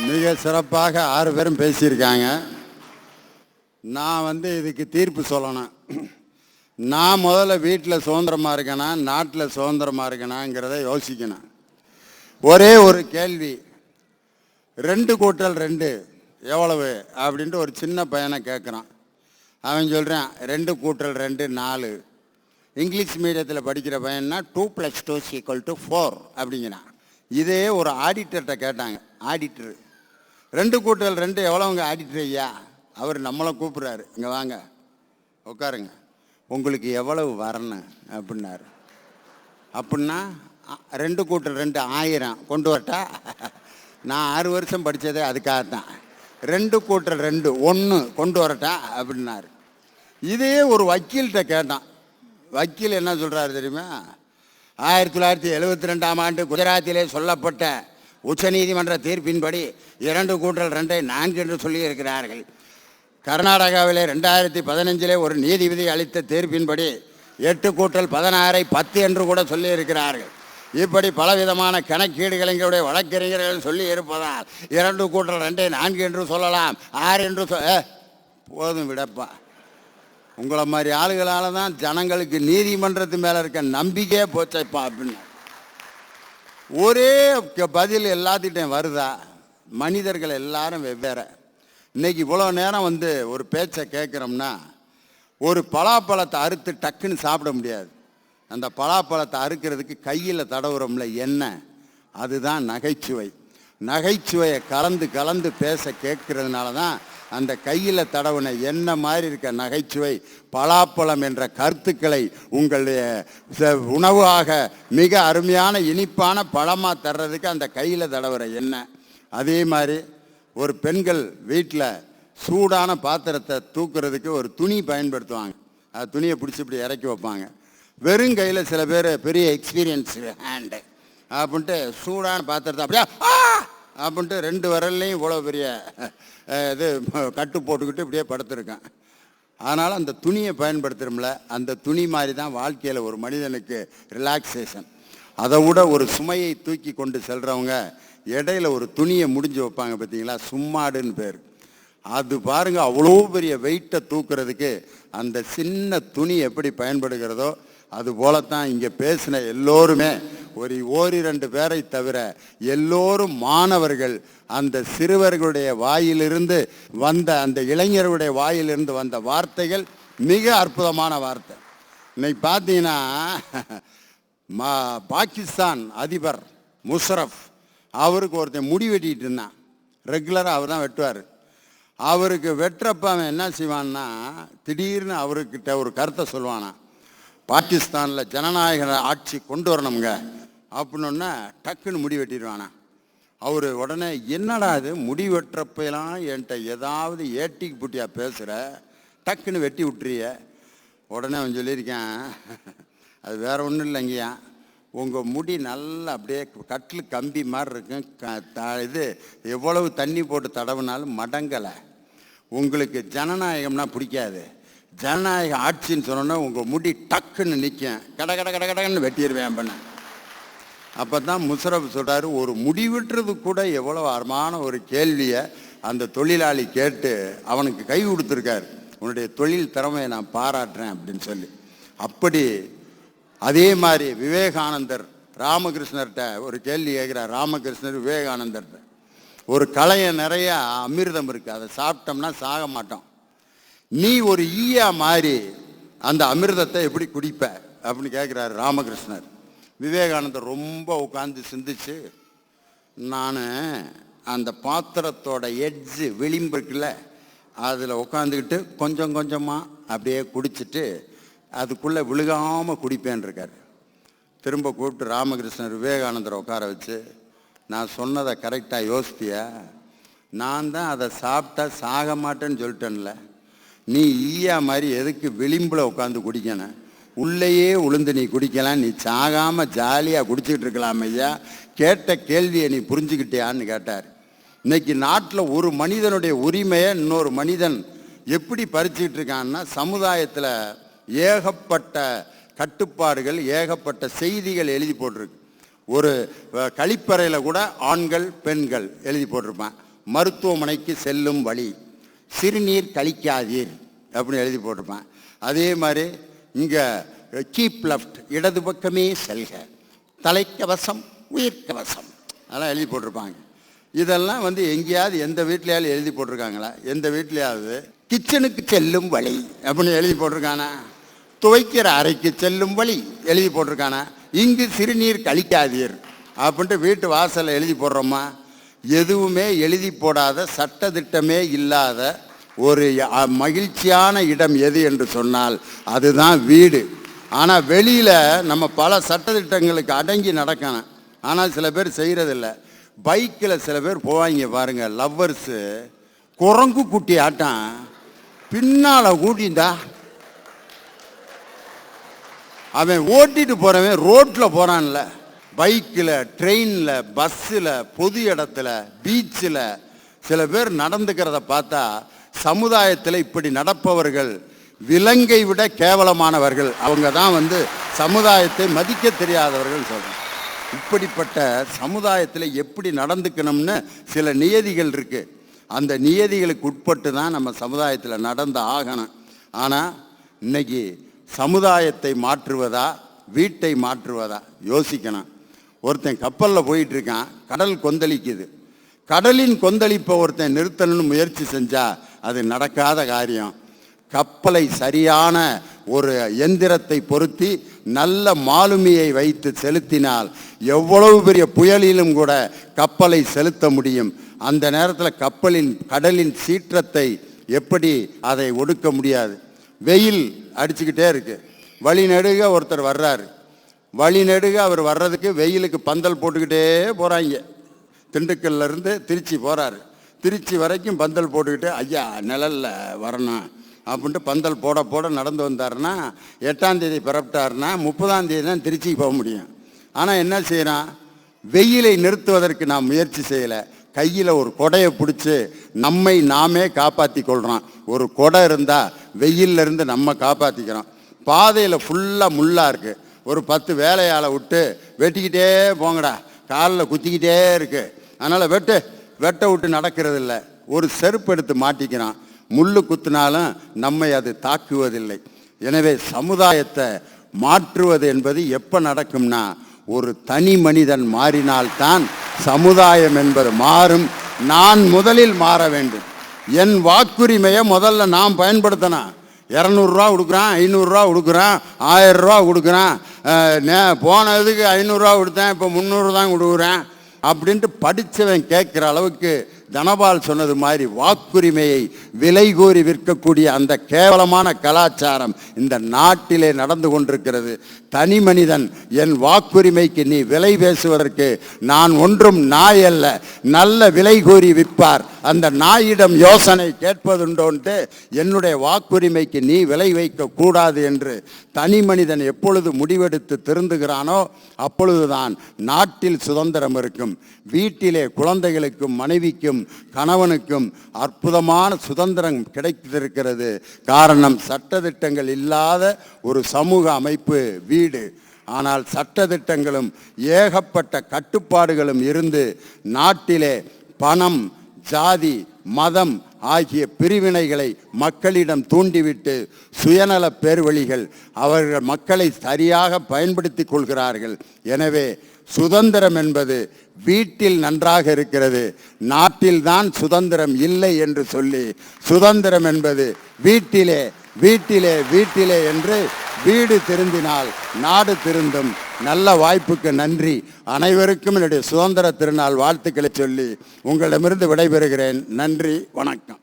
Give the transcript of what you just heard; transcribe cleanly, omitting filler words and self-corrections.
மிக சிறப்பாக 6 பேரும் பேசியிருக்காங்க. நான் இதுக்கு தீர்ப்பு சொல்லணும். நான் முதல்ல வீட்டில் சுதந்திரமாக இருக்கேனா நாட்டில் சுதந்திரமாக இருக்கேனாங்கிறத யோசிக்கணும். ஒரே ஒரு கேள்வி, 2 கூட்டல் 2 எவ்வளவு அப்படின்ட்டு ஒரு சின்ன பையனை கேட்குறான். அவன் சொல்கிறான் 2 கூட்டல் 2 4. இங்கிலீஷ் மீடியத்தில் படிக்கிற பையன்னா 2 + 2 = 4 அப்படிங்கிறான். இதே ஒரு ஆடிட்டர்கிட்ட கேட்டாங்க. ஆடிட்டர் 2 கூட்டல் 2 எவ்வளோங்க ஆடிட்டர் ஐயா? அவர் நம்மளை கூப்பிட்றாரு, இங்கே வாங்க உட்காருங்க, உங்களுக்கு எவ்வளவு வரணும் அப்படின்னாரு. அப்படின்னா 2 கூட்டல் 2 1000 கொண்டு வரட்டா? நான் 6 வருஷம் படித்ததே அதுக்காகத்தான். 2 கூட்டல் 2 1 கொண்டு வரட்டா அப்படின்னாரு. இதே ஒரு வக்கீல்கிட்ட கேட்டான். வக்கீல் என்ன சொல்கிறாரு தெரியுமா? 1972ஆம் ஆண்டு குஜராத்திலே சொல்லப்பட்ட உச்சநீதிமன்ற தீர்ப்பின்படி 2 கூட்டல் 2 4 என்று சொல்லியிருக்கிறார்கள். கர்நாடகாவிலே 2015 ஒரு நீதிபதி அளித்த தீர்ப்பின்படி 8 கூட்டல் 16 10 என்று கூட சொல்லியிருக்கிறார்கள். இப்படி பலவிதமான கணக்கீடுகள் எங்களுடைய வழக்கறிஞர்கள் சொல்லி இருப்பதால் 2 கூட்டல் 2 4 என்று சொல்லலாம், 6 என்று போதும் விடப்பா. உங்களை மாதிரி ஆளுகளால் தான் ஜனங்களுக்கு நீதிமன்றத்து மேலே இருக்க நம்பிக்கையே போச்சப்பா அப்படின்னு. ஒரே பதில் எல்லாத்திட்டையும் வருதா? மனிதர்கள் எல்லாரும் வெவ்வேறு. இன்னைக்கு இவ்வளோ நேரம் ஒரு பேச்சை கேட்குறோம்னா, ஒரு பலாப்பழத்தை அறுத்து டக்குன்னு சாப்பிட முடியாது. அந்த பலாப்பழத்தை அறுக்கிறதுக்கு கையில் தடவுறோம்ல எண்ணெய், அதுதான் நகைச்சுவை. நகைச்சுவையை கலந்து கலந்து பேச கேட்கறதுனால தான் அந்த கையில் தடவுன எண்ணெய் மாதிரி இருக்க நகைச்சுவை பலாப்பழம் என்ற கருத்துக்களை உங்களுடைய உணவாக மிக அருமையான இனிப்பான பழமாக தர்றதுக்கு அந்த கையில் தடவுற எண்ணெய். அதே மாதிரி ஒரு பெண்கள் வீட்டில் சூடான பாத்திரத்தை தூக்குறதுக்கு ஒரு துணி பயன்படுத்துவாங்க. அது துணியை பிடிச்சி இப்படி இறக்கி வைப்பாங்க. வெறும் கையில் சில பேர் பெரிய எக்ஸ்பீரியன்ஸ் ஹேண்டு அப்படின்ட்டு சூடான பாத்திரத்தை அப்படியே அப்படின்ட்டு 2 விரல்லையும் இவ்வளோ பெரிய இது கட்டு போட்டுக்கிட்டு இப்படியே படுத்துருக்கேன். அதனால் அந்த துணியை பயன்படுத்துகிறோம்ல, அந்த துணி மாதிரி தான் வாழ்க்கையில் ஒரு மனிதனுக்கு ரிலாக்ஸேஷன். அதை விட ஒரு சுமையை தூக்கி கொண்டு செல்கிறவங்க இடையில ஒரு துணியை முடிஞ்சு வைப்பாங்க பார்த்தீங்களா, சும்மாடுன்னு பேர். அது பாருங்க, அவ்வளோ பெரிய வெயிட்டை தூக்குறதுக்கு அந்த சின்ன துணி எப்படி பயன்படுகிறதோ அது போலத்தான் இங்கே பேசின எல்லோருமே ஓரிரண்டு பேரை தவிர எல்லோரும் மாணவர்கள். அந்த சிறுவர்களுடைய வாயிலிருந்து வந்த, அந்த இளைஞர்களுடைய வாயிலிருந்து வந்த வார்த்தைகள் மிக அற்புதமான வார்த்தை. இன்னைக்கு பார்த்தீங்கன்னா பாகிஸ்தான் அதிபர் முஷரஃப், அவருக்கு ஒருத்தன் முடி வெட்டிட்டு இருந்தான். ரெகுலராக அவர் தான் வெட்டுவார். அவருக்கு வெட்டுறப்ப அவன் என்ன செய்வான்னா, திடீர்னு அவர்கிட்ட ஒரு கருத்தை சொல்லுவானா, பாகிஸ்தானில் ஜனநாயக ஆட்சி கொண்டு வரணுங்க அப்படின்னா டக்குன்னு முடி வெட்டிடுவானா. அவர் உடனே என்னடா அது முடி வெட்டுறப்பெல்லாம் என்கிட்ட ஏதாவது ஏட்டிக்கு புட்டியா பேசுகிற, டக்குன்னு வெட்டி விட்டுறிய. உடனே அவன் சொல்லியிருக்கேன், அது வேற ஒன்றும் இல்லைங்கய்யா, உங்கள் முடி நல்லா அப்படியே கட்டில் கம்பி மாதிரி இருக்கும், இது எவ்வளவு தண்ணி போட்டு தடவுனாலும் மடங்கலை. உங்களுக்கு ஜனநாயகம்னா பிடிக்காது, ஜனநாயக ஆட்சின்னு சொன்னோன்னா உங்கள் முடி டக்குன்னு நிற்கும், கட கட கட கடன்னு வெட்டிடுவேன் பண்ண. அப்போ தான் முஷரஃப் சொல்கிறாரு, ஒரு முடி வெட்டுறது கூட எவ்வளோ அருமான ஒரு கேள்வியை அந்த தொழிலாளி கேட்டு அவனுக்கு கை கொடுத்துருக்காரு. உன்னுடைய தொழில் திறமையை நான் பாராட்டுறேன் அப்படின்னு சொல்லி. அப்படி அதே மாதிரி விவேகானந்தர் ராமகிருஷ்ணர்கிட்ட ஒரு கேள்வி கேட்குறார். ராமகிருஷ்ணர் விவேகானந்தர்கிட்ட, ஒரு களைய நிறைய அமிர்தம் இருக்குது, அதை சாப்பிட்டோம்னா சாக மாட்டோம், நீ ஒரு ஈயா மாதிரி அந்த அமிர்தத்தை எப்படி குடிப்ப அப்படின்னு கேட்குறாரு ராமகிருஷ்ணர். விவேகானந்தர் ரொம்ப உட்காந்து சிந்திச்சு, நான் அந்த பாத்திரத்தோட எட்ஜு விளிம்பு இருக்குல்ல, அதில் உட்காந்துக்கிட்டு கொஞ்சம் கொஞ்சமாக அப்படியே குடிச்சிட்டு அதுக்குள்ளே விழுகாமல் குடிப்பேன் இருக்கார். திரும்ப கூப்பிட்டு ராமகிருஷ்ணர் விவேகானந்தரை உட்கார வச்சு, நான் சொன்னதை கரெக்டாக யோசித்தியா? நான் தான் அதை சாப்பிட்டா சாக மாட்டேன்னு சொல்லிட்டேன்ல, நீ ஈயா மாதிரி எதுக்கு விளிம்பில் உட்காந்து குடிக்கணும், உள்ளேயே உளுந்து நீ குடிக்கலாம், நீ சாகாமல் ஜாலியாக குடிச்சிக்கிட்டு இருக்கலாம் ஐயா, கேட்ட கேள்வியை நீ புரிஞ்சுக்கிட்டியான்னு கேட்டார். இன்னைக்கு நாட்டில் ஒரு மனிதனுடைய உரிமையை இன்னொரு மனிதன் எப்படி பறிச்சுக்கிட்டு இருக்கான்னா, சமுதாயத்தில் ஏகப்பட்ட கட்டுப்பாடுகள், ஏகப்பட்ட செய்திகள் எழுதி போட்டிருக்கு. ஒரு கழிப்பறையில் கூட ஆண்கள் பெண்கள் எழுதி போட்டிருப்பான். மருத்துவமனைக்கு செல்லும் வழி, சிறுநீர் கழிக்காதீர் அப்படின்னு எழுதி போட்டிருப்பேன். அதே மாதிரி இங்கே கீப் லெஃப்ட், இடது பக்கமே செல்க, தலைக்கவசம் உயிர்கவசம், அதெல்லாம் எழுதி போட்டிருப்பாங்க. இதெல்லாம் வந்து எங்கேயாவது எந்த வீட்லையாவது எழுதி போட்டிருக்காங்களா? எந்த வீட்லையாவது கிச்சனுக்கு செல்லும் வழி அப்படின்னு எழுதி போட்டிருக்கானா? துவைக்கிற அறைக்கு செல்லும் வழி எழுதி போட்டிருக்கானா? இங்கு சிறுநீர் கழிக்காதீர் அப்படின்ட்டு வீட்டு வாசலில் எழுதி போடுறோமா? எதுவுமே எழுதி போடாத, சட்டத்திட்டமே இல்லாத ஒரு மகிழ்ச்சியான இடம் எது என்று சொன்னால் அதுதான் வீடு. ஆனால் வெளியில் நம்ம பல சட்டத்திட்டங்களுக்கு அடங்கி நடக்கணும். ஆனால் சில பேர் செய்கிறதில்ல. பைக்கில் சில பேர் போவாங்க பாருங்கள், லவ்வர்ஸு, குரங்கு குட்டி ஆட்டம் பின்னால் கூட்டிண்டா அவன் ஓட்டிட்டு போகிறவன் ரோட்டில் போகிறான்ல, பைக்கில், ட்ரெயினில், பஸ்ஸில், பொது இடத்துல, பீச்சில் சில பேர் நடந்துக்கிறத பார்த்தா சமுதாயத்தில் இப்படி நடப்பவர்கள் விலங்கை விட கேவலமானவர்கள். அவங்க தான் வந்து சமுதாயத்தை மதிக்க தெரியாதவர்கள் சொல்கிறேன். இப்படிப்பட்ட சமுதாயத்தில் எப்படி நடந்துக்கணும்னு சில நியதிகள் இருக்குது. அந்த நியதிகளுக்கு உட்பட்டு தான் நம்ம சமுதாயத்தில் நடந்து ஆகணும். ஆனால் இன்னைக்கு சமுதாயத்தை மாற்றுவதா வீட்டை மாற்றுவதா யோசிக்கணும். ஒருத்தன் கப்பலில் போயிட்டுருக்கான், கடல் கொந்தளிக்குது. கடலின் கொந்தளிப்பை ஒருத்தன் நிறுத்தணும்னு முயற்சி செஞ்சால் அது நடக்காத காரியம். கப்பலை சரியான ஒரு எந்திரத்தை பொருத்தி நல்ல மாலுமியை வைத்து செலுத்தினால் எவ்வளவு பெரிய புயலிலும் கூட கப்பலை செலுத்த முடியும். அந்த நேரத்தில் கடலின் சீற்றத்தை எப்படி அதை ஒடுக்க முடியாது. வெயில் அடிச்சுக்கிட்டே இருக்கு. வழி நெடுக ஒருத்தர் வர்றாரு. வழி நெடுக அவர் வர்றதுக்கு வெயிலுக்கு பந்தல் போட்டுக்கிட்டே போகிறாங்க. திண்டுக்கல்லேருந்து திருச்சி போகிறாரு. திருச்சி வரைக்கும் பந்தல் போட்டுக்கிட்டு ஐயா நிழலில் வரணும் அப்படின்ட்டு பந்தல் போட போட நடந்து வந்தாருன்னா 8ஆம் தேதி பிறப்பிட்டாருன்னா 30ஆம் தேதி தான் திருச்சிக்கு போக முடியும். ஆனால் என்ன செய்யறான்? வெயிலை நிறுத்துவதற்கு நான் முயற்சி செய்யலை. கையில் ஒரு கொடையை பிடிச்சி நம்மை நாமே காப்பாற்றி கொள்கிறோம். ஒரு கொடை இருந்தால் வெயிலிருந்து நம்ம காப்பாற்றிக்கிறோம். பாதையில் ஃபுல்லாக முள்ளாக இருக்குது. ஒரு 10 வேலையாளை விட்டு வெட்டிக்கிட்டே போங்கடா, காலில் குத்திக்கிட்டே இருக்குது. அதனால் வெட்ட விட்டு நடக்கிறது இல்லை. ஒரு செருப்பு எடுத்து மாட்டிக்கிறான். முள்ளு குத்தினாலும் நம்மை அது தாக்குவதில்லை. எனவே சமுதாயத்தை மாற்றுவது என்பது எப்போ நடக்கும்னா ஒரு தனி மனிதன் மாறினால்தான் சமுதாயம் என்பது மாறும். நான் முதலில் மாற வேண்டும். என் வாக்குரிமையை முதல்ல நான் பயன்படுத்தணும். 200 ரூபா கொடுக்குறான், 500 ரூபா கொடுக்குறான், 1000 ரூபா கொடுக்குறான். போனதுக்கு 500 ரூபா கொடுத்தேன், இப்போ 300 தான் கொடுக்குறேன் அப்படின்ட்டு படித்தவன் கேட்குற அளவுக்கு தனபால் சொன்னது மாதிரி வாக்குரிமையை விலை கூறி விற்கக்கூடிய அந்த கேவலமான கலாச்சாரம் இந்த நாட்டிலே நடந்து கொண்டிருக்கிறது. தனி மனிதன் என் வாக்குரிமைக்கு நீ விலை பேசுவதற்கு நான் ஒன்றும் நாய் அல்ல, நல்ல விலை கூறி விற்பார். அந்த நாயிடம் யோசனை கேட்பதுண்டோன்ட்டு என்னுடைய வாக்குரிமைக்கு நீ விலை வைக்க கூடாது என்று தனி மனிதன் எப்பொழுது முடிவெடுத்து திருந்துகிறானோ அப்பொழுதுதான் நாட்டில் சுதந்திரம் இருக்கும். வீட்டிலே குழந்தைகளுக்கும் மனைவிக்கும் கணவனுக்கும் அற்புதமான சுதந்திரம் கிடைத்திருக்கிறது. காரணம் சட்டதிட்டங்கள் இல்லாத ஒரு சமூக அமைப்பு வீடு. ஆனால் சட்டதிட்டங்களும் ஏகப்பட்ட கட்டுப்பாடுகளும் இருந்து நாட்டிலே பணம், ஜாதி, மதம் ஆகிய பிரிவினைகளை மக்களிடம் தூண்டிவிட்டு சுயநல பேர்வழிகள் அவர்கள் மக்களை சரியாக பயன்படுத்தி கொள்கிறார்கள். எனவே சுதந்திரம் என்பது வீட்டில் நன்றாக இருக்கிறது, நாட்டில்தான் சுதந்திரம் இல்லை என்று சொல்லி சுதந்திரம் என்பது வீட்டிலே வீட்டிலே வீட்டிலே என்று வீடு திருந்தினால் நாடு திருந்தும். நல்ல வாய்ப்புக்கு நன்றி. அனைவருக்கும் என்னுடைய சுதந்திர திருநாள் வாழ்த்துக்களை சொல்லி உங்களிடமிருந்து விடைபெறுகிறேன். நன்றி, வணக்கம்.